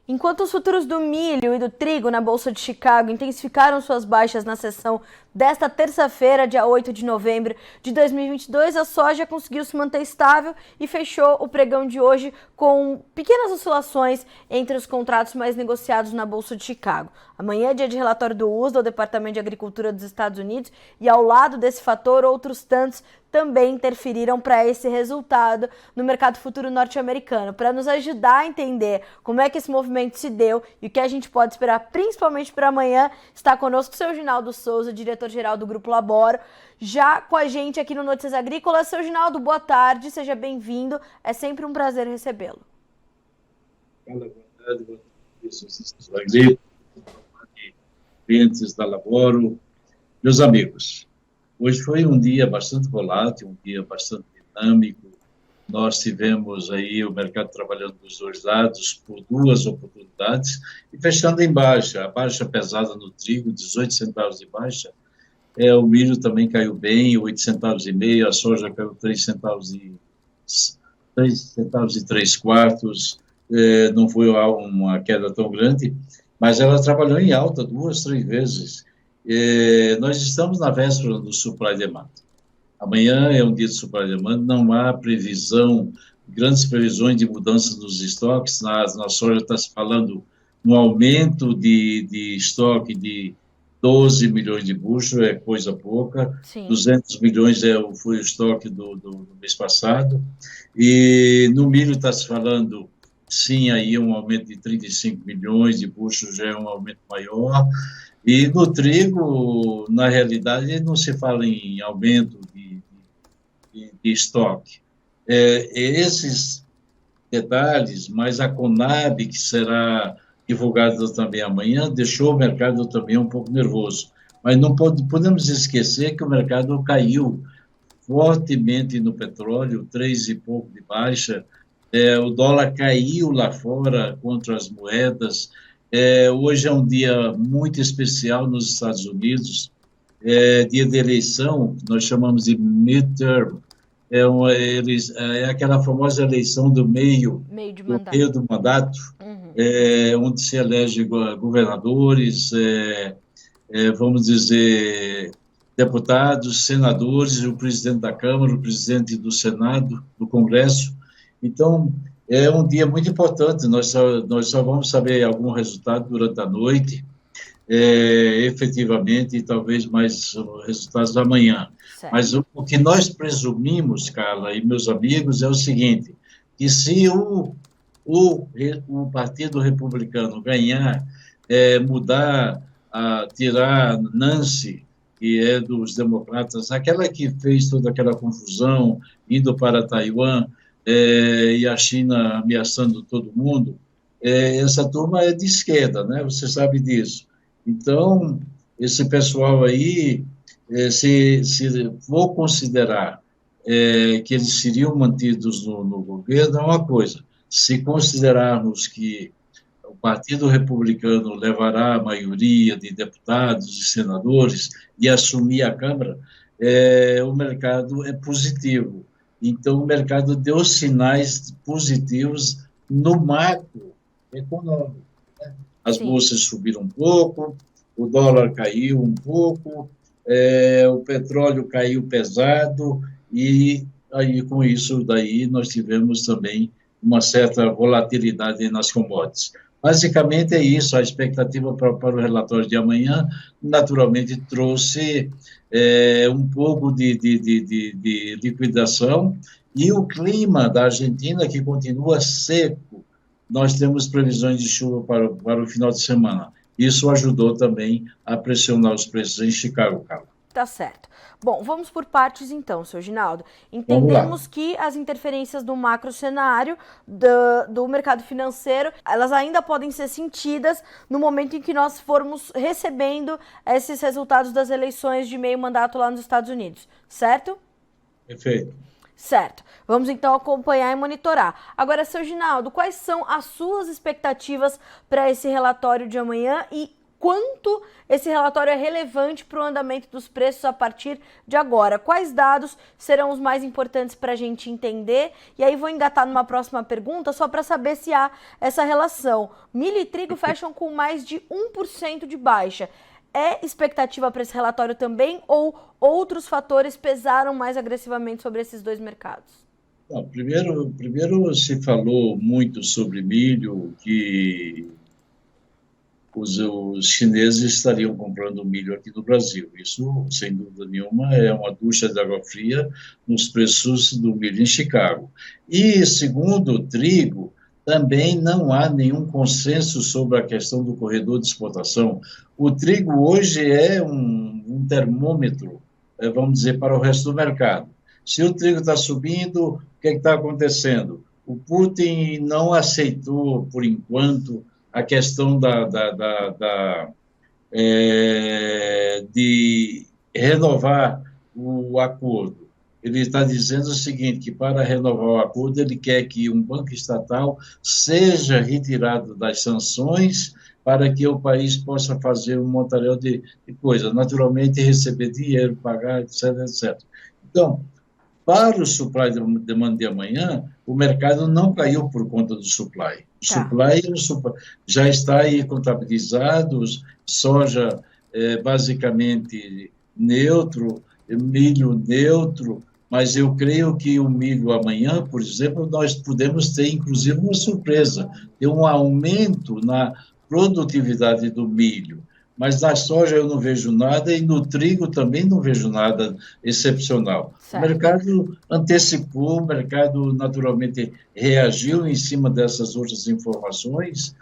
Enquanto os futuros do milho e do trigo na Bolsa de Chicago intensificaram suas baixas na sessão desta terça-feira, dia 8 de novembro de 2022, a soja conseguiu se manter estável e fechou o pregão de hoje com pequenas oscilações entre os contratos mais negociados na Bolsa de Chicago. Amanhã é dia de relatório do USDA, o Departamento de Agricultura dos Estados Unidos, e ao lado desse fator, outros tantos também interferiram para esse resultado no mercado futuro norte-americano. Para nos ajudar a entender como é que esse movimento se deu e o que a gente pode esperar principalmente para amanhã, está conosco o seu Ginaldo Souza, diretor-geral do Grupo Laboro, já com a gente aqui no Notícias Agrícolas. Seu Ginaldo, boa tarde, seja bem-vindo, é sempre um prazer recebê-lo. Boa tarde, agrícolas, clientes da Laboro, meus amigos. Hoje foi um dia bastante volátil, um dia bastante dinâmico. Nós tivemos aí o mercado trabalhando dos dois lados por duas oportunidades e fechando em baixa. A baixa pesada no trigo, 18 centavos de baixa. O milho também caiu bem, 8 centavos e meio. A soja caiu 3 centavos e 3 quartos. Não foi uma queda tão grande, mas ela trabalhou em alta 2, 3 vezes. Nós estamos na véspera do supply demand. Amanhã é um dia de supply demand, não há previsão, grandes previsões de mudança dos estoques. Na soja está se falando no aumento de estoque de 12 milhões de bushel, é coisa pouca. Sim. 200 milhões foi o estoque do mês passado. E no milho está se falando, sim, aí um aumento de 35 milhões de bushel, já é um aumento maior. E no trigo, na realidade, não se fala em aumento de estoque. Esses detalhes, mas a Conab, que será divulgada também amanhã, deixou o mercado também um pouco nervoso. Mas não podemos esquecer que o mercado caiu fortemente no petróleo, 3 e pouco de baixa, o dólar caiu lá fora contra as moedas. Hoje é um dia muito especial nos Estados Unidos, dia de eleição, nós chamamos de midterm, é aquela famosa eleição do meio do mandato, onde se elege governadores, vamos dizer, deputados, senadores, o presidente da Câmara, o presidente do Senado, do Congresso. Então, é um dia muito importante, nós só vamos saber algum resultado durante a noite, efetivamente, e talvez mais resultados amanhã. Certo. Mas o que nós presumimos, Carla e meus amigos, é o seguinte, que se o Partido Republicano ganhar, mudar, tirar Nancy, que é dos democratas, aquela que fez toda aquela confusão, indo para Taiwan, e a China ameaçando todo mundo, essa turma é de esquerda, né? Você sabe disso. Então, esse pessoal aí, se for considerar que eles seriam mantidos no governo, é uma coisa. Se considerarmos que o Partido Republicano levará a maioria de deputados e senadores e assumir a Câmara, o mercado é positivo. Então, o mercado deu sinais positivos no macro econômico. Né? As bolsas subiram um pouco, o dólar caiu um pouco, o petróleo caiu pesado, e aí, com isso daí, nós tivemos também uma certa volatilidade nas commodities. Basicamente é isso, a expectativa para o relatório de amanhã, naturalmente, trouxe um pouco de liquidação, e o clima da Argentina, que continua seco, nós temos previsões de chuva para o final de semana. Isso ajudou também a pressionar os preços em Chicago, Carla. Tá certo. Bom, vamos por partes então, seu Ginaldo. Entendemos que as interferências do macro cenário do mercado financeiro, elas ainda podem ser sentidas no momento em que nós formos recebendo esses resultados das eleições de meio mandato lá nos Estados Unidos, certo? Perfeito. Certo. Vamos então acompanhar e monitorar. Agora, seu Ginaldo, quais são as suas expectativas para esse relatório de amanhã e quanto esse relatório é relevante para o andamento dos preços a partir de agora. Quais dados serão os mais importantes para a gente entender? E aí vou engatar numa próxima pergunta só para saber se há essa relação. Milho e trigo fecham com mais de 1% de baixa. É expectativa para esse relatório também ou outros fatores pesaram mais agressivamente sobre esses dois mercados? Bom, primeiro se falou muito sobre milho, que os chineses estariam comprando milho aqui no Brasil. Isso, sem dúvida nenhuma, é uma ducha de água fria nos preços do milho em Chicago. E, segundo o trigo, também não há nenhum consenso sobre a questão do corredor de exportação. O trigo hoje é um termômetro, vamos dizer, para o resto do mercado. Se o trigo está subindo, o que está acontecendo? O Putin não aceitou, por enquanto, a questão de renovar o acordo. Ele está dizendo o seguinte, que para renovar o acordo, ele quer que um banco estatal seja retirado das sanções para que o país possa fazer um montaréu de coisas, naturalmente receber dinheiro, pagar, etc, etc. Então, para o supply demand de amanhã, o mercado não caiu por conta do supply. O supply já está aí contabilizado, soja basicamente neutro, milho neutro, mas eu creio que o milho amanhã, por exemplo, nós podemos ter inclusive uma surpresa, ter um aumento na produtividade do milho. Mas na soja eu não vejo nada e no trigo também não vejo nada excepcional. Certo. O mercado antecipou, o mercado naturalmente reagiu em cima dessas outras informações,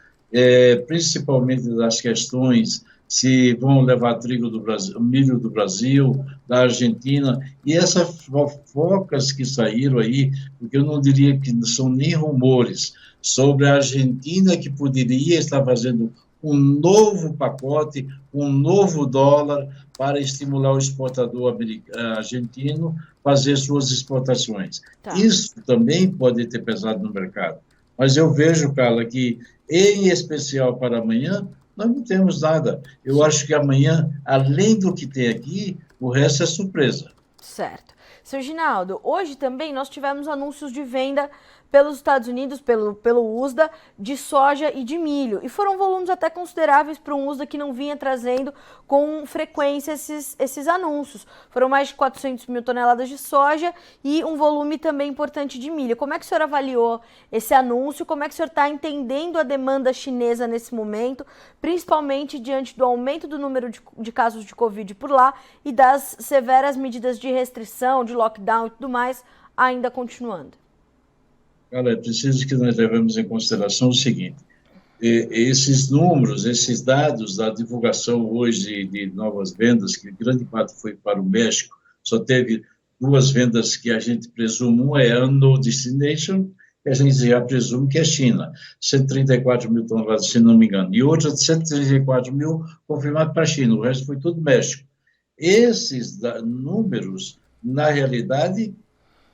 principalmente das questões se vão levar trigo do Brasil, milho do Brasil, da Argentina, e essas fofocas que saíram aí, porque eu não diria que são nem rumores, sobre a Argentina que poderia estar fazendo um novo pacote, um novo dólar para estimular o exportador argentino a fazer suas exportações. Tá. Isso também pode ter pesado no mercado. Mas eu vejo, Carla, que, em especial para amanhã, nós não temos nada. Eu acho que amanhã, além do que tem aqui, o resto é surpresa. Certo. Seu Ginaldo, hoje também nós tivemos anúncios de venda pelos Estados Unidos, pelo USDA, de soja e de milho. E foram volumes até consideráveis para um USDA que não vinha trazendo com frequência esses anúncios. Foram mais de 400 mil toneladas de soja e um volume também importante de milho. Como é que o senhor avaliou esse anúncio? Como é que o senhor está entendendo a demanda chinesa nesse momento, principalmente diante do aumento do número de casos de Covid por lá e das severas medidas de restrição, de lockdown e tudo mais, ainda continuando? Cara, é preciso que nós levemos em consideração o seguinte, esses números, esses dados da divulgação hoje de novas vendas, que grande parte foi para o México, só teve duas vendas que a gente presume, uma é Unknown Destination, que a gente já presume que é China, 134 mil toneladas, se não me engano, e outra de 134 mil confirmado para a China, o resto foi tudo México. Esses números, na realidade,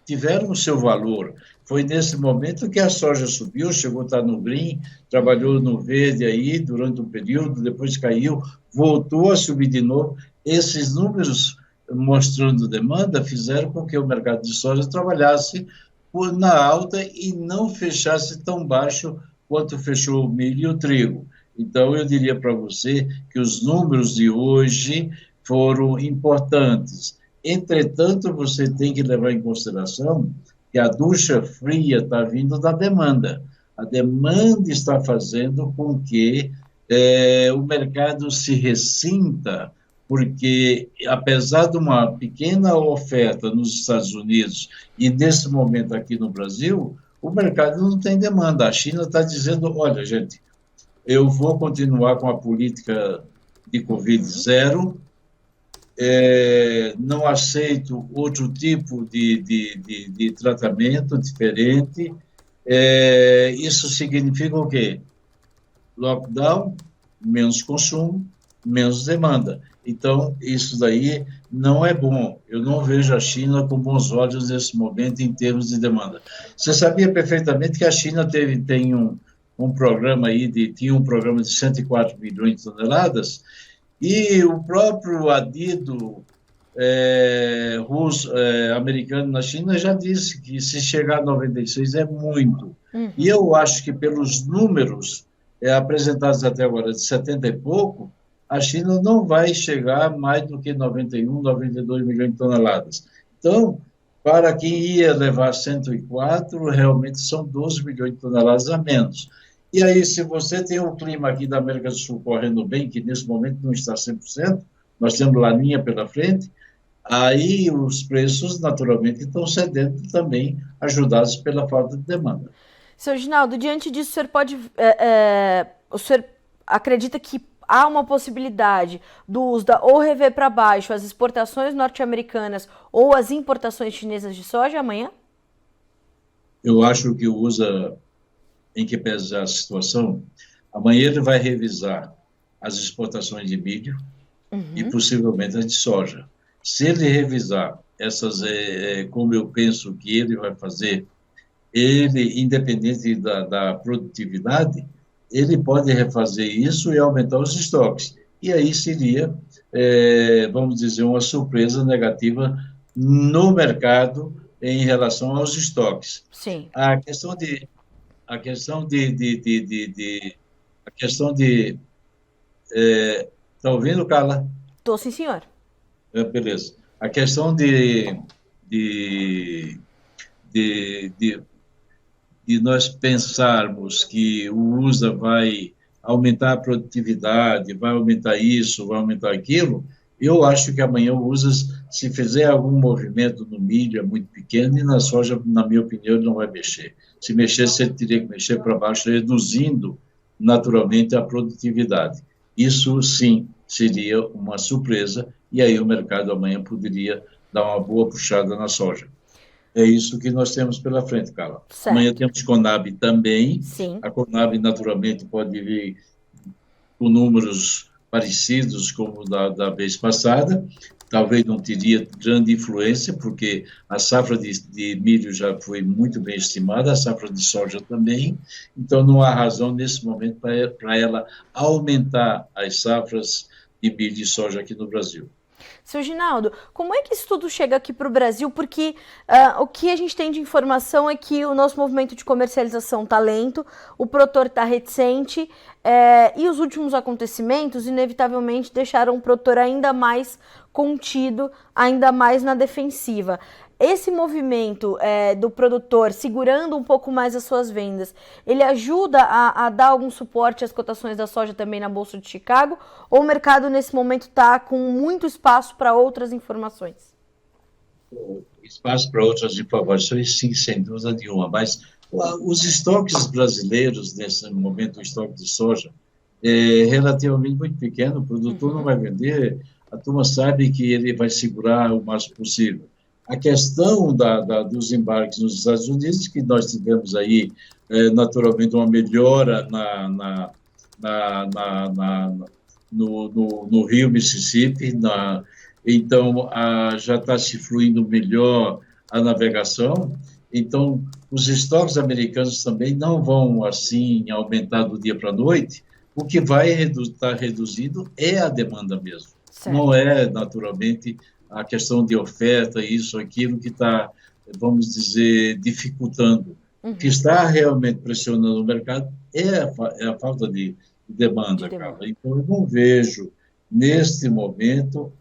tiveram o seu valor. Foi nesse momento que a soja subiu, chegou a estar no green, trabalhou no verde aí durante um período, depois caiu, voltou a subir de novo. Esses números mostrando demanda fizeram com que o mercado de soja trabalhasse na alta e não fechasse tão baixo quanto fechou o milho e o trigo. Então, eu diria para você que os números de hoje foram importantes. Entretanto, você tem que levar em consideração que a ducha fria está vindo da demanda. A demanda está fazendo com que o mercado se ressinta, porque, apesar de uma pequena oferta nos Estados Unidos e, nesse momento, aqui no Brasil, o mercado não tem demanda. A China está dizendo, olha, gente, eu vou continuar com a política de Covid zero, não aceito outro tipo de tratamento diferente. Isso significa o quê? Lockdown, menos consumo, menos demanda. Então, isso daí não é bom. Eu não vejo a China com bons olhos nesse momento em termos de demanda. Você sabia perfeitamente que a China tem um programa aí tinha um programa de 104 milhões de toneladas, e o próprio adido americano na China já disse que se chegar a 96 é muito. E eu acho que pelos números apresentados até agora, de 70 e pouco, a China não vai chegar a mais do que 91, 92 milhões de toneladas. Então, para quem ia levar 104, realmente são 12 milhões de toneladas a menos. E aí, se você tem um clima aqui da América do Sul correndo bem, que nesse momento não está 100%, nós temos laninha pela frente, aí os preços, naturalmente, estão cedendo também, ajudados pela falta de demanda. Seu Ginaldo, diante disso, o senhor acredita que há uma possibilidade do USDA ou rever para baixo as exportações norte-americanas ou as importações chinesas de soja amanhã? Eu acho que o USDA, em que pesa a situação, amanhã ele vai revisar as exportações de milho e possivelmente as de soja. Se ele revisar essas, como eu penso que ele vai fazer, ele, independente da produtividade, ele pode refazer isso e aumentar os estoques. E aí seria, vamos dizer, uma surpresa negativa no mercado em relação aos estoques. Sim. A questão tá ouvindo, Carla? Tô, sim, senhor. Beleza. A questão de nós pensarmos que o USA vai aumentar a produtividade, vai aumentar isso, vai aumentar aquilo, eu acho que amanhã o USA, se fizer algum movimento no milho, é muito pequeno, e na soja, na minha opinião, ele não vai mexer. Se mexesse, ele teria que mexer para baixo, reduzindo naturalmente a produtividade. Isso, sim, seria uma surpresa, e aí o mercado amanhã poderia dar uma boa puxada na soja. É isso que nós temos pela frente, Carla. Certo. Amanhã temos Conab também. Sim. A Conab, naturalmente, pode vir com números parecidos como da vez passada. Talvez não teria grande influência, porque a safra de milho já foi muito bem estimada, a safra de soja também. Então, não há razão, nesse momento, para ela aumentar as safras de milho e soja aqui no Brasil. Seu Ginaldo, como é que isso tudo chega aqui para o Brasil? Porque o que a gente tem de informação é que o nosso movimento de comercialização está lento, o produtor está reticente e os últimos acontecimentos, inevitavelmente, deixaram o produtor ainda mais contido, ainda mais na defensiva. Esse movimento do produtor segurando um pouco mais as suas vendas, ele ajuda a dar algum suporte às cotações da soja também na Bolsa de Chicago? Ou o mercado nesse momento está com muito espaço para outras informações? Espaço para outras informações, sim, sem dúvida nenhuma. Mas os estoques brasileiros, nesse momento, o estoque de soja, é relativamente muito pequeno, o produtor não vai vender, a turma sabe que ele vai segurar o máximo possível. A questão dos embarques nos Estados Unidos, que nós tivemos aí, naturalmente, uma melhora no rio Mississippi, então já está se fluindo melhor a navegação, então os estoques americanos também não vão, assim, aumentar do dia para a noite, o que vai estar reduzindo é a demanda mesmo, certo. Não é, naturalmente, a questão de oferta, isso, aquilo que está, vamos dizer, dificultando. O que está realmente pressionando o mercado é a falta de demanda, cara. Então, eu não vejo, neste momento,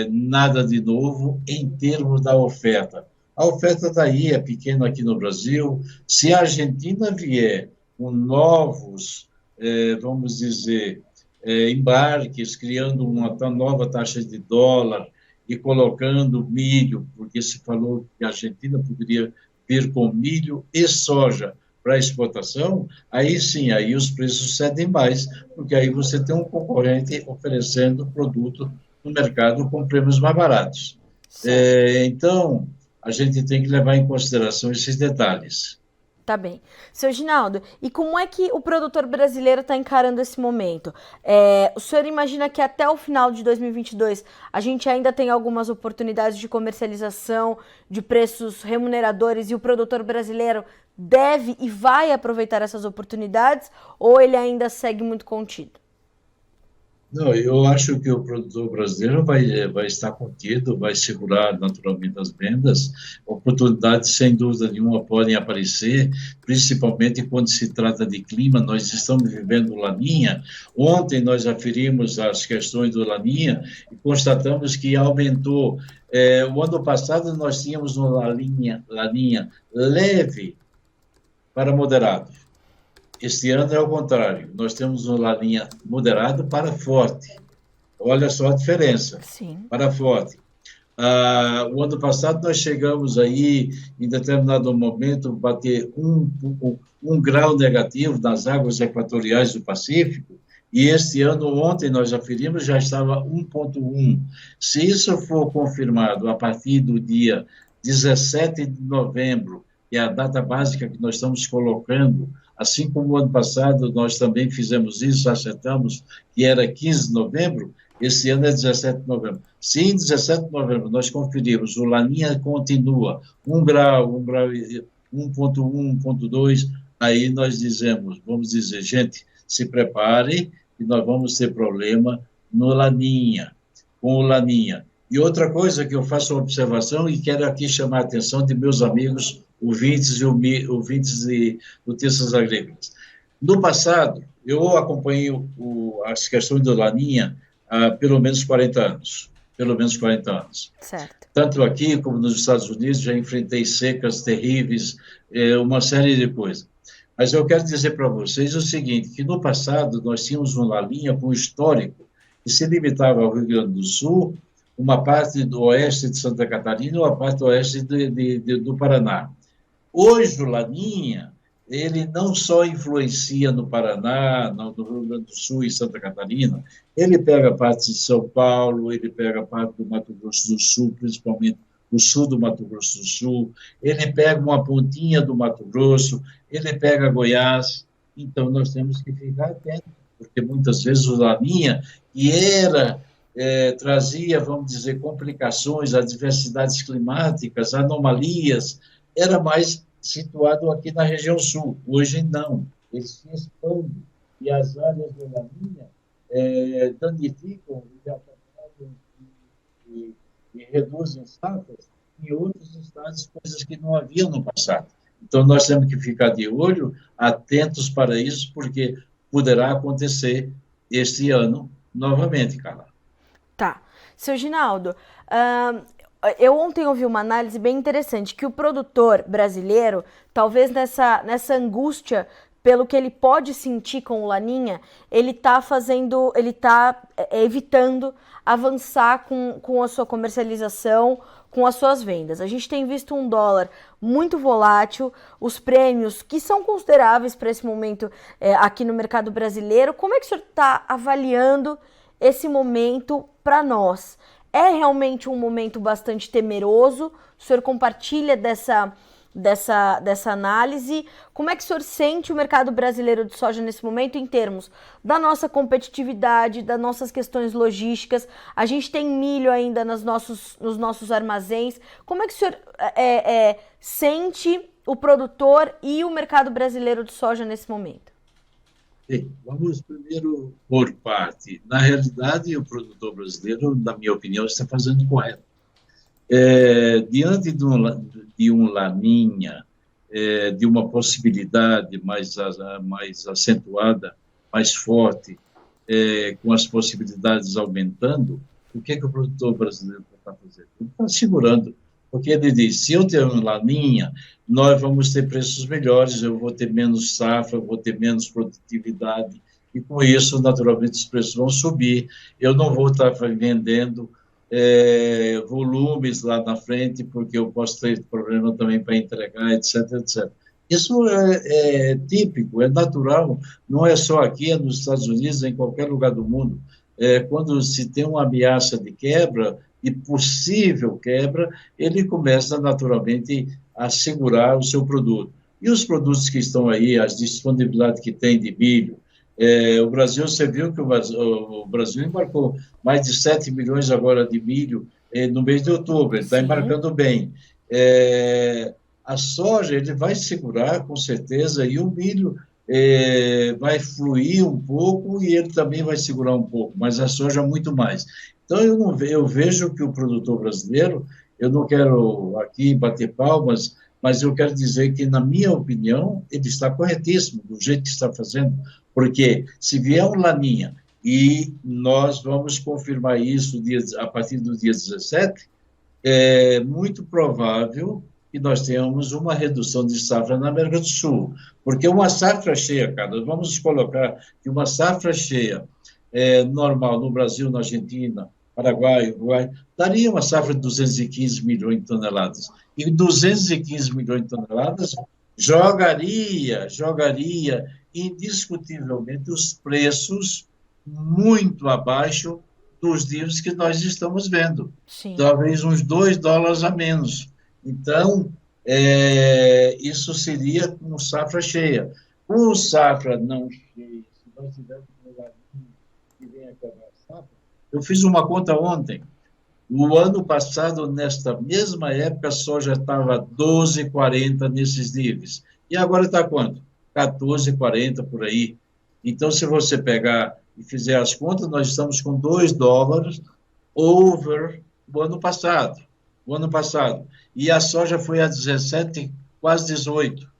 nada de novo em termos da oferta. A oferta está aí, é pequena aqui no Brasil. Se a Argentina vier com novos, vamos dizer, embarques, criando uma nova taxa de dólar e colocando milho, porque se falou que a Argentina poderia vir com milho e soja para exportação, aí sim, aí os preços cedem mais, porque aí você tem um concorrente oferecendo produto no mercado com prêmios mais baratos. Então, a gente tem que levar em consideração esses detalhes. Tá bem. Seu Ginaldo, e como é que o produtor brasileiro está encarando esse momento? O senhor imagina que até o final de 2022 a gente ainda tem algumas oportunidades de comercialização, de preços remuneradores, e o produtor brasileiro deve e vai aproveitar essas oportunidades, ou ele ainda segue muito contido? Não, eu acho que o produtor brasileiro vai estar contido, vai segurar naturalmente as vendas. Oportunidades, sem dúvida nenhuma, podem aparecer, principalmente quando se trata de clima. Nós estamos vivendo o Laninha. Ontem nós aferimos as questões do Laninha e constatamos que aumentou. O ano passado nós tínhamos um Laninha leve para moderado. Este ano é o contrário, nós temos uma laninha moderado para forte. Olha só a diferença, Sim. para forte. O ano passado nós chegamos aí, em determinado momento, bater um grau negativo nas águas equatoriais do Pacífico, e este ano, ontem, nós aferimos, já estava 1,1. Se isso for confirmado a partir do dia 17 de novembro, que é a data básica que nós estamos colocando, assim como o ano passado nós também fizemos isso, acertamos que era 15 de novembro, esse ano é 17 de novembro. Se em 17 de novembro nós conferirmos, o Laninha continua 1 grau, 1,1, 1,2, aí nós vamos dizer, gente, se prepare e nós vamos ter problema no Laninha, com o Laninha. E outra coisa que eu faço uma observação e quero aqui chamar a atenção de meus amigos ouvintes de notícias agrícolas. No passado, eu acompanhei as questões do Laninha há pelo menos 40 anos. Pelo menos 40 anos. Certo. Tanto aqui como nos Estados Unidos, já enfrentei secas terríveis, uma série de coisas. Mas eu quero dizer para vocês o seguinte, que no passado nós tínhamos uma Laninha com histórico que se limitava ao Rio Grande do Sul, uma parte do oeste de Santa Catarina e uma parte do oeste do Paraná. Hoje, o Laninha, ele não só influencia no Paraná, no Rio Grande do Sul e Santa Catarina, ele pega parte de São Paulo, ele pega parte do Mato Grosso do Sul, principalmente o sul do Mato Grosso do Sul, ele pega uma pontinha do Mato Grosso, ele pega Goiás. Então, nós temos que ficar atentos, porque muitas vezes o Laninha, que trazia, vamos dizer, complicações, adversidades climáticas, anomalias, era mais situado aqui na região sul. Hoje não, ele se expande e as áreas do Laninha danificam e atrapalham e reduzem safras em outros estados, coisas que não haviam no passado. Então, nós temos que ficar de olho, atentos para isso, porque poderá acontecer este ano novamente, Carla. Tá. Seu Ginaldo, eu ontem ouvi uma análise bem interessante, que o produtor brasileiro, talvez nessa angústia pelo que ele pode sentir com o Laninha, ele está evitando avançar com a sua comercialização, com as suas vendas. A gente tem visto um dólar muito volátil, os prêmios que são consideráveis para esse momento aqui no mercado brasileiro. Como é que o senhor está avaliando esse momento para nós? É realmente um momento bastante temeroso? O senhor compartilha dessa análise? Como é que o senhor sente o mercado brasileiro de soja nesse momento em termos da nossa competitividade, das nossas questões logísticas? A gente tem milho ainda nos nossos armazéns. Como é que o senhor sente o produtor e o mercado brasileiro de soja nesse momento? Bem, vamos primeiro por parte. Na realidade, o produtor brasileiro, na minha opinião, está fazendo correto. Diante de um Laninha, de uma possibilidade mais acentuada, mais forte, com as possibilidades aumentando, o que o produtor brasileiro está fazendo? Ele está segurando, porque ele diz, se eu ter um Laninha, nós vamos ter preços melhores, eu vou ter menos safra, eu vou ter menos produtividade, e com isso, naturalmente, os preços vão subir, eu não vou estar vendendo volumes lá na frente, porque eu posso ter problema também para entregar, etc, etc. Isso é típico, é natural, não é só aqui, é nos Estados Unidos, é em qualquer lugar do mundo. Quando se tem uma ameaça de quebra, e possível quebra, ele começa naturalmente a segurar o seu produto. E os produtos que estão aí, as disponibilidades que tem de milho, o Brasil, você viu que o Brasil embarcou mais de 7 milhões agora de milho no mês de outubro, ele está embarcando bem. A soja ele vai segurar com certeza e o milho vai fluir um pouco e ele também vai segurar um pouco, mas a soja muito mais. Então eu vejo que o produtor brasileiro, eu não quero aqui bater palmas, mas eu quero dizer que, na minha opinião, ele está corretíssimo do jeito que está fazendo, porque se vier um laninha e nós vamos confirmar isso a partir do dia 17, é muito provável que nós tenhamos uma redução de safra na América do Sul, porque uma safra cheia, cara, vamos colocar que uma safra cheia normal no Brasil, na Argentina, Paraguai, Uruguai, daria uma safra de 215 milhões de toneladas. E 215 milhões de toneladas jogaria indiscutivelmente os preços muito abaixo dos níveis que nós estamos vendo. Sim. Talvez uns $2 a menos. Então, isso seria com safra cheia. Com safra não cheia, se nós tivermos um laninha que venha acabar a safra, eu fiz uma conta ontem. O ano passado, nesta mesma época, a soja estava 12,40 nesses níveis. E agora está quanto? 14,40 por aí. Então, se você pegar e fizer as contas, nós estamos com $2 over o ano passado. E a soja foi a 17, quase 18.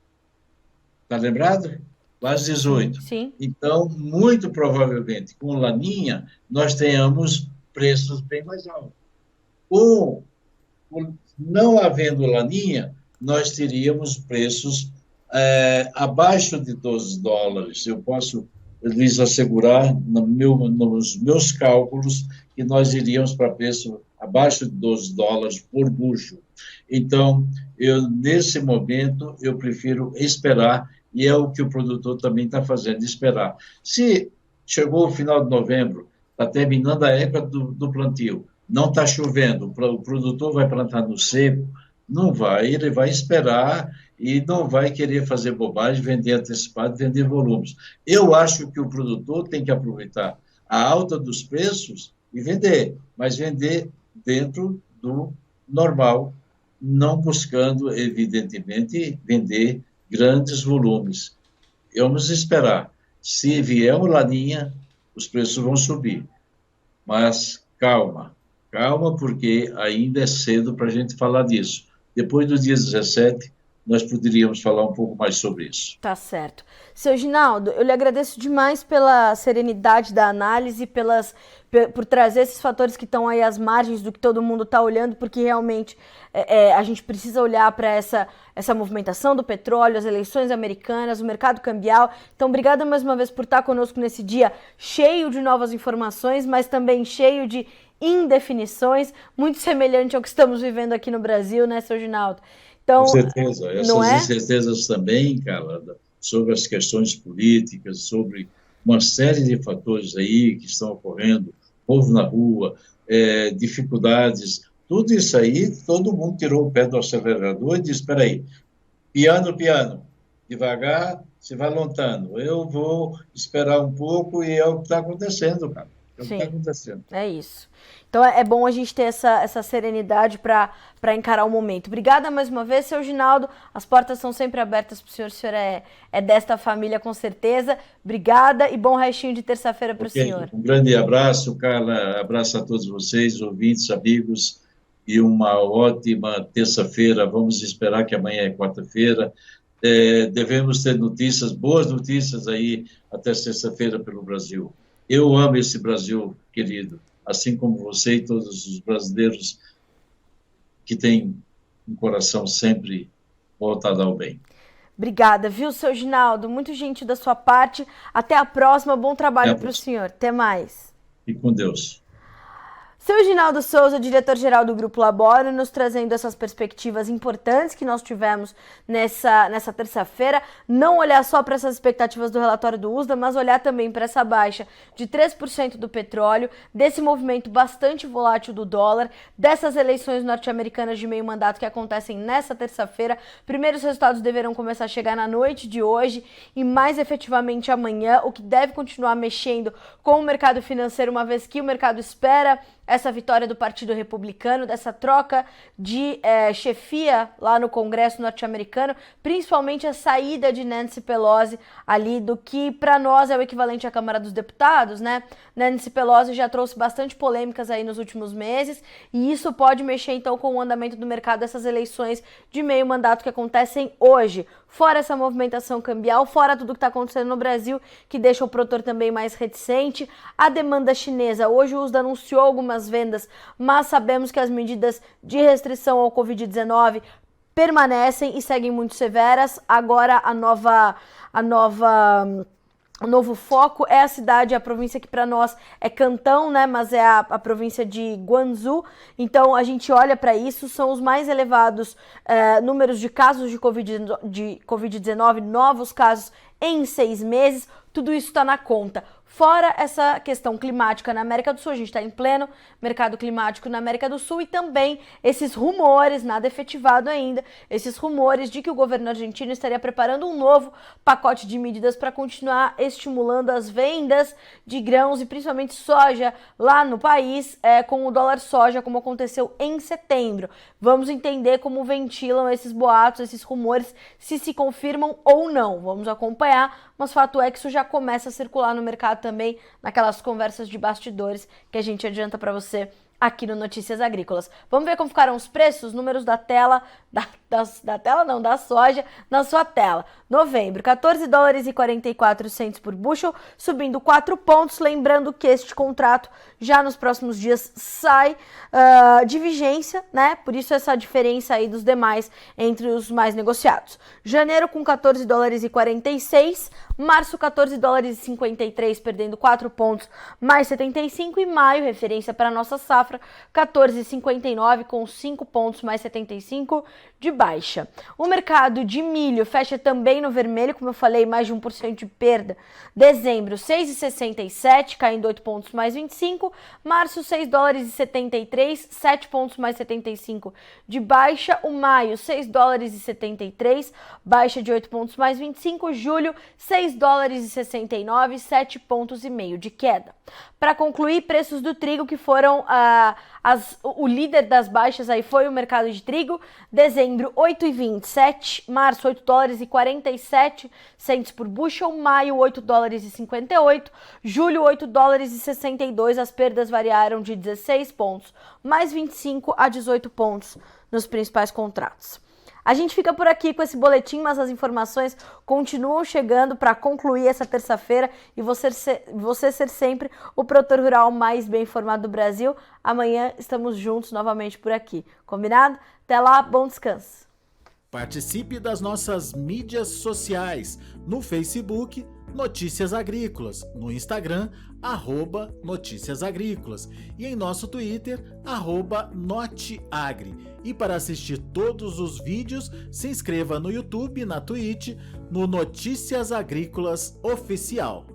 Está lembrado? Quase 18. Sim. Então, muito provavelmente, com laninha, nós tenhamos preços bem mais altos. Não havendo laninha, nós teríamos preços abaixo de $12. Eu posso lhes assegurar, nos meus cálculos, que nós iríamos para preço abaixo de $12 por bucho. Então, nesse momento, eu prefiro esperar, e é o que o produtor também está fazendo, esperar. Se chegou o final de novembro, está terminando a época do plantio, não está chovendo, o produtor vai plantar no seco, não vai, ele vai esperar e não vai querer fazer bobagem, vender antecipado, vender volumes. Eu acho que o produtor tem que aproveitar a alta dos preços e vender, mas vender dentro do normal, não buscando, evidentemente, vender grandes volumes. Vamos esperar. Se vier uma laninha, os preços vão subir. Mas calma, porque ainda é cedo para a gente falar disso. Depois do dia 17, nós poderíamos falar um pouco mais sobre isso. Tá certo. Seu Ginaldo, eu lhe agradeço demais pela serenidade da análise, por trazer esses fatores que estão aí às margens do que todo mundo está olhando, porque realmente a gente precisa olhar para essa movimentação do petróleo, as eleições americanas, o mercado cambial. Então, obrigada mais uma vez por estar conosco nesse dia cheio de novas informações, mas também cheio de indefinições, muito semelhante ao que estamos vivendo aqui no Brasil, né, seu Ginaldo? Então, com certeza. Essas incertezas também, Carla, sobre as questões políticas, sobre uma série de fatores aí que estão ocorrendo, povo na rua, dificuldades, tudo isso aí, todo mundo tirou o pé do acelerador e disse, espera aí, piano, devagar, se vai lontando. Eu vou esperar um pouco e é o que está acontecendo, cara. É o que está acontecendo. É isso. Então é bom a gente ter essa serenidade para encarar o momento. Obrigada mais uma vez, seu Ginaldo. As portas são sempre abertas para o senhor é desta família, com certeza. Obrigada e bom restinho de terça-feira para o senhor. Um grande abraço, Carla. Abraço a todos vocês, ouvintes, amigos, e uma ótima terça-feira. Vamos esperar que amanhã é quarta-feira. Devemos ter boas notícias aí até sexta-feira pelo Brasil. Eu amo esse Brasil, querido, assim como você e todos os brasileiros que têm um coração sempre voltado ao bem. Obrigada, viu, seu Ginaldo? Muito gentil da sua parte. Até a próxima. Bom trabalho para o senhor. Até mais. E com Deus. Seu Ginaldo Souza, diretor-geral do Grupo Laboro, nos trazendo essas perspectivas importantes que nós tivemos nessa terça-feira. Não olhar só para essas expectativas do relatório do USDA, mas olhar também para essa baixa de 3% do petróleo, desse movimento bastante volátil do dólar, dessas eleições norte-americanas de meio mandato que acontecem nessa terça-feira. Primeiros resultados deverão começar a chegar na noite de hoje e mais efetivamente amanhã, o que deve continuar mexendo com o mercado financeiro, uma vez que o mercado espera essa vitória do Partido Republicano, dessa troca de chefia lá no Congresso norte-americano, principalmente a saída de Nancy Pelosi ali do que para nós é o equivalente à Câmara dos Deputados, né? Nancy Pelosi já trouxe bastante polêmicas aí nos últimos meses e isso pode mexer então com o andamento do mercado dessas eleições de meio mandato que acontecem hoje. Fora essa movimentação cambial, fora tudo que está acontecendo no Brasil, que deixa o produtor também mais reticente, a demanda chinesa. Hoje o USDA anunciou algumas vendas, mas sabemos que as medidas de restrição ao Covid-19 permanecem e seguem muito severas. Agora o novo foco é a cidade, a província que para nós é Cantão, né? Mas é a província de Guangzhou. Então a gente olha para isso, são os mais elevados números de casos de Covid-19, novos casos em 6 meses. Tudo isso está na conta. Fora essa questão climática na América do Sul, a gente está em pleno mercado climático na América do Sul e também esses rumores, nada efetivado ainda, esses rumores de que o governo argentino estaria preparando um novo pacote de medidas para continuar estimulando as vendas de grãos e principalmente soja lá no país, com o dólar soja, como aconteceu em setembro. Vamos entender como ventilam esses boatos, esses rumores, se confirmam ou não. Vamos acompanhar, mas fato é que isso já começa a circular no mercado também, naquelas conversas de bastidores que a gente adianta para você aqui no Notícias Agrícolas. Vamos ver como ficaram os preços, os números da tela, da soja na sua tela. Novembro, 14 dólares e 44 centos por bushel, subindo 4 pontos. Lembrando que este contrato já nos próximos dias sai de vigência, né? Por isso essa diferença aí dos demais entre os mais negociados. Janeiro com 14 dólares e 46, março 14 dólares e 53, perdendo 4 pontos, mais 75, e maio, referência para a nossa safra, 14,59 com 5 pontos mais 75 de baixa. O mercado de milho fecha também no vermelho, como eu falei, mais de 1% de perda. Dezembro, 6,67, caindo 8 pontos mais 25. Março, 6 dólares e 73, 7 pontos mais 75 de baixa. O maio, 6 dólares e 73, baixa de 8 pontos mais 25. Julho, 6 dólares e 69, 7 pontos e meio de queda. Para concluir, preços do trigo que foram o líder das baixas aí foi o mercado de trigo. Dezembro 8,27, março 8 dólares e 47 centos por bushel, maio 8 dólares e 58, julho 8 dólares e 62, as perdas variaram de 16 pontos, mais 25 a 18 pontos nos principais contratos. A gente fica por aqui com esse boletim, mas as informações continuam chegando para concluir essa terça-feira e você ser sempre o produtor rural mais bem informado do Brasil. Amanhã estamos juntos novamente por aqui. Combinado? Até lá, bom descanso. Participe das nossas mídias sociais, no Facebook, Notícias Agrícolas, no Instagram, @Notícias Agrícolas e em nosso Twitter, @Noteagri. E para assistir todos os vídeos, se inscreva no YouTube, na Twitch, no Notícias Agrícolas Oficial.